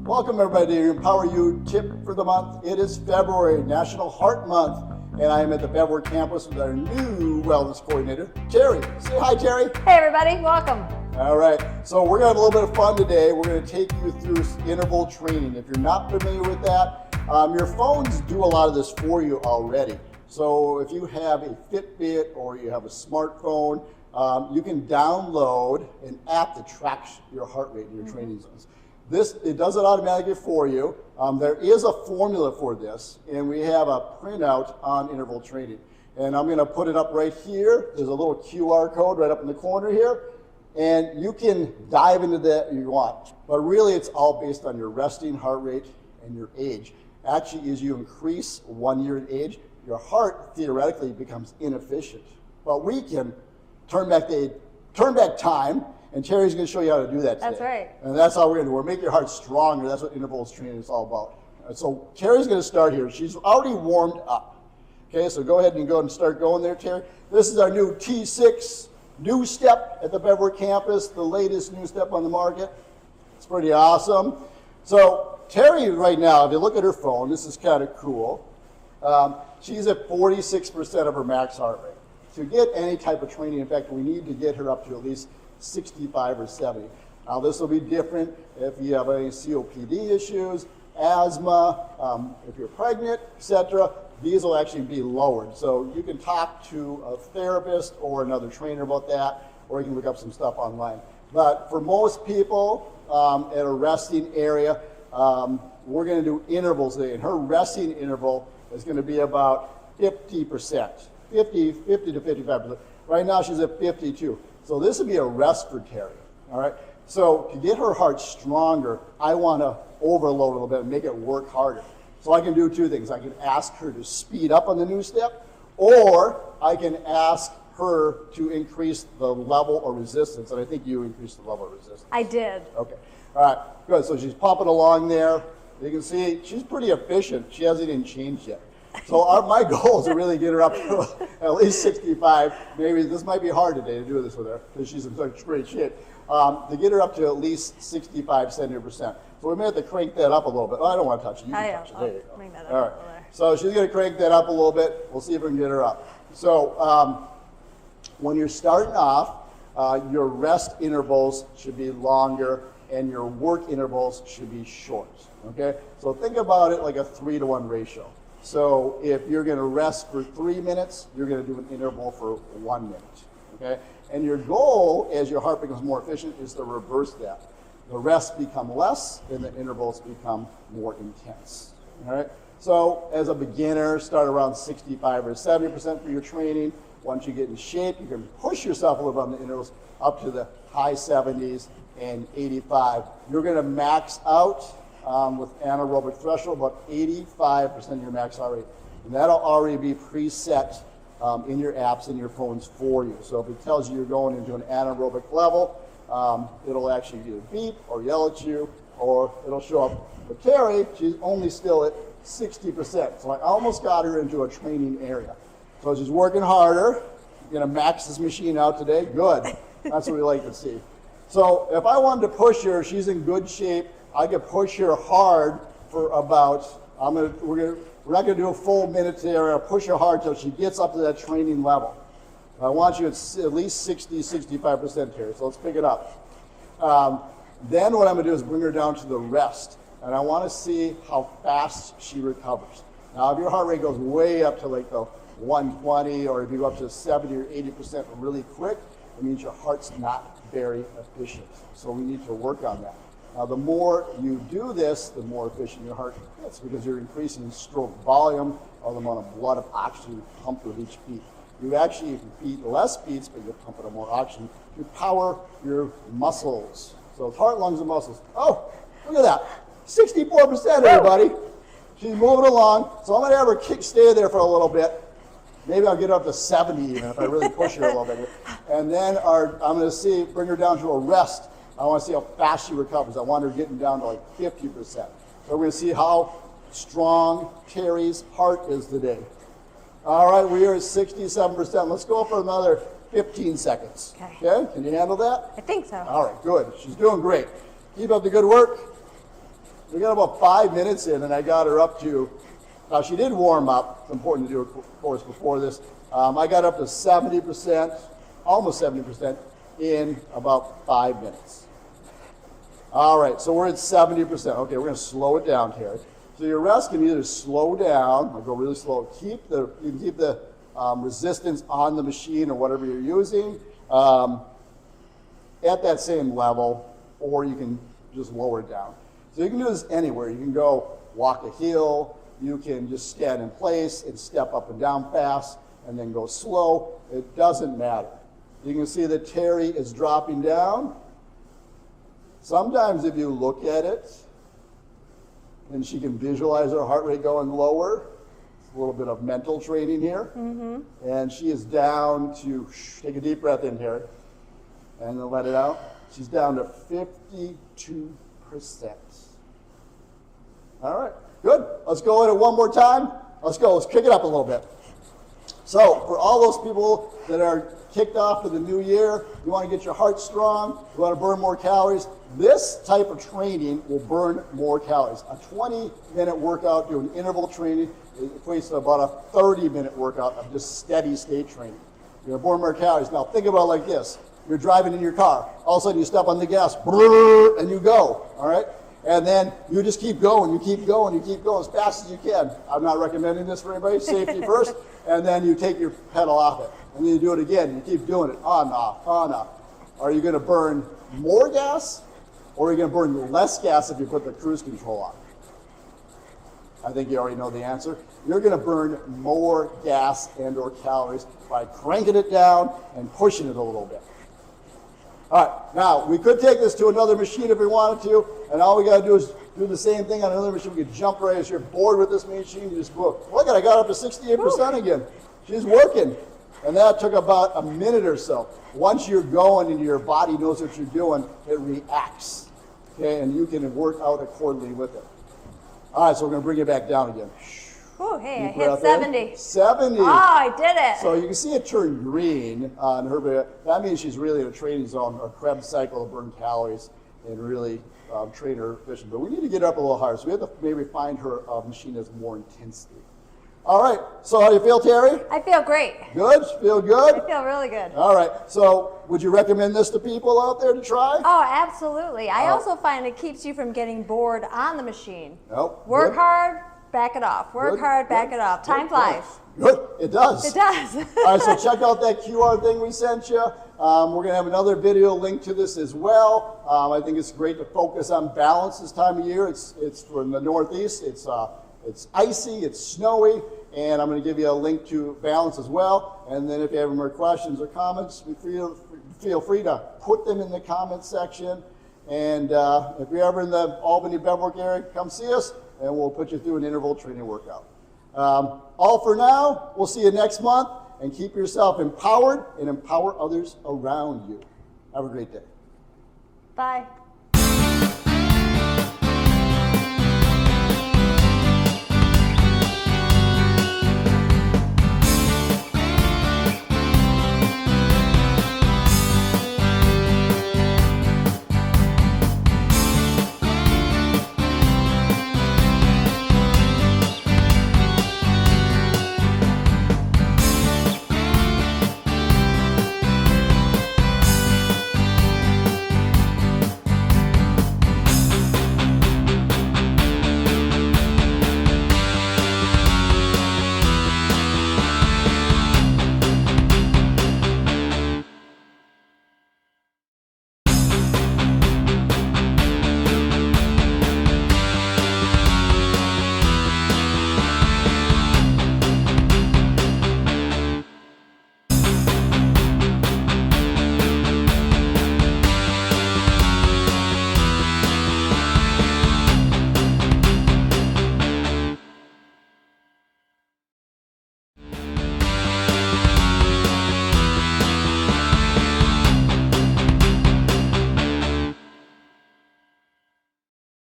Welcome everybody to Empower You tip for the month. It is February, National Heart Month, and I am at the Beverwood campus with our new wellness coordinator, Terry. Say hi, Terry. Hey everybody, welcome. All right, so we're gonna have a little bit of fun today. We're gonna take you through interval training. If you're not familiar with that, your phones do a lot of this for you already. So if you have a Fitbit or you have a smartphone, you can download an app that tracks your heart rate and your training zones. It does it automatically for you. There is a formula for this, and we have a printout on interval training. And I'm gonna put it up right here. There's a little QR code right up in the corner here, and you can dive into that if you want. But really, it's all based on your resting heart rate and your age. Actually, as you increase 1 year in age, your heart theoretically becomes inefficient. But we can turn back time, and Terry's going to show you how to do that today. That's right. And that's how we're going to do it. We're making your heart stronger. That's what intervals training is all about. And so Terry's going to start here. She's already warmed up. Okay, so go ahead and start going there, Terry. This is our new T6 new step at the Beverwood campus, the latest new step on the market. It's pretty awesome. So Terry right now, if you look at her phone, this is kind of cool. She's at 46% of her max heart rate. To get any type of training, in fact, we need to get her up to at least 65 or 70. Now this will be different if you have any COPD issues, asthma, if you're pregnant, etc. These will actually be lowered. So you can talk to a therapist or another trainer about that, or you can look up some stuff online. But for most people at a resting area, we're going to do intervals today, and her resting interval is going to be about 50%, 50 to 55%. Right now she's at 52. So this would be a rest for Terry, all right? So to get her heart stronger, I want to overload a little bit and make it work harder. So I can do two things. I can ask her to speed up on the new step, or I can ask her to increase the level of resistance, and I think you increased the level of resistance. I did. Okay, all right, good. So she's pumping along there. You can see she's pretty efficient. She hasn't even changed yet. So my goal is to really get her up to at least 65. Maybe this might be hard today to do this with her because she's in such great shape. To get her up to at least 65, 70%. So we may have to crank that up a little bit. Oh, I don't want to touch it. You can touch it. There you go. Bring that up All right. over there. So she's going to crank that up a little bit. We'll see if we can get her up. So when you're starting off, your rest intervals should be longer and your work intervals should be short. Okay? So think about it like a 3-to-1 ratio. So if you're going to rest for 3 minutes, you're going to do an interval for 1 minute. Okay? And your goal, as your heart becomes more efficient, is to reverse that. The rests become less, and the intervals become more intense. All right? So as a beginner, start around 65 or 70% for your training. Once you get in shape, you can push yourself a little bit on the intervals up to the high 70s and 85. You're going to max out with anaerobic threshold about 85% of your max heart rate. And that'll already be preset in your apps and your phones for you. So if it tells you you're going into an anaerobic level, it'll actually either beep or yell at you, or it'll show up. But Terry, she's only still at 60%. So I almost got her into a training area. So she's working harder. You're gonna max this machine out today. Good. That's what we like to see. So if I wanted to push her, she's in good shape. I could push her hard for about, we're not gonna do a full minute today. We're gonna push her hard till she gets up to that training level. I want you at least 60, 65% here, so let's pick it up. Then what I'm gonna do is bring her down to the rest, and I wanna see how fast she recovers. Now, if your heart rate goes way up to like the 120, or if you go up to 70 or 80% really quick, it means your heart's not very efficient. So we need to work on that. Now, the more you do this, the more efficient your heart gets, because you're increasing stroke volume, or the amount of blood of oxygen pumped with each beat. You actually, if you beat less beats, but you're pumping more oxygen, you power your muscles. So it's heart, lungs, and muscles. Oh, look at that. 64%, everybody. She's moving along. So I'm going to have her stay there for a little bit. Maybe I'll get her up to 70 even if I really push her a little bit. And then I'm going to bring her down to a rest. I want to see how fast she recovers. I want her getting down to like 50%. So we're going to see how strong Terry's heart is today. All right, we are at 67%. Let's go for another 15 seconds. Okay? Can you handle that? I think so. All right, good. She's doing great. Keep up the good work. We got about 5 minutes in, and I got her up to, now she did warm up. It's important to do, of course, before this. I got up to 70%, almost 70% in about 5 minutes. All right, so we're at 70%. Okay, we're gonna slow it down, Terry. So your rest can either slow down or go really slow. You can keep the resistance on the machine or whatever you're using at that same level, or you can just lower it down. So you can do this anywhere. You can go walk a hill, you can just stand in place and step up and down fast and then go slow. It doesn't matter. You can see that Terry is dropping down. Sometimes if you look at it, then she can visualize her heart rate going lower. It's a little bit of mental training here. And she is down to, take a deep breath in, Terry, and then let it out. She's down to 52%. All right, good. Let's go at it one more time. Let's go, let's kick it up a little bit. So for all those people that are kicked off for the new year, you want to get your heart strong, you want to burn more calories, this type of training will burn more calories. A 20-minute workout doing interval training equates to about a 30-minute workout of just steady state training. You're going to burn more calories. Now think about it like this. You're driving in your car. All of a sudden you step on the gas, brrr, and you go, all right? And then you just keep going, you keep going, you keep going as fast as you can. I'm not recommending this for anybody, safety first. And then you take your pedal off it. And then you do it again, you keep doing it, on, off, on, off. Are you gonna burn more gas, or are you gonna burn less gas if you put the cruise control on? I think you already know the answer. You're gonna burn more gas and or calories by cranking it down and pushing it a little bit. All right, now we could take this to another machine if we wanted to, and all we gotta do is do the same thing on another machine. We could jump right as you're bored with this machine, you just go, look at, I got up to 68% again. She's working. And that took about a minute or so. Once you're going and your body knows what you're doing, it reacts. Okay, and you can work out accordingly with it. All right, so we're gonna bring it back down again. Oh, hey, I Deep hit breath 70. in. 70. Oh, I did it. So you can see it turn green on her, but that means she's really in a training zone, a Krebs cycle to burn calories and really train her efficient. But we need to get her up a little higher, so we have to maybe find her machine that's more intensity. All right, so how do you feel, Terry? I feel great. Good? Feel good? I feel really good. All right, so would you recommend this to people out there to try? Oh, absolutely. I also find it keeps you from getting bored on the machine. Nope. Work Good. hard, back it off. Work Good, hard, back good, it off. good, Time flies. Good. It does. It does. All right, so check out that QR thing we sent you. We're going to have another video link to this as well. I think it's great to focus on balance this time of year. It's from the Northeast. It's icy, it's snowy, and I'm going to give you a link to balance as well. And then if you have any more questions or comments, feel free to put them in the comments section. And if you're ever in the Albany, Bevworth area, come see us, and we'll put you through an interval training workout. All for now. We'll see you next month, and keep yourself empowered and empower others around you. Have a great day. Bye.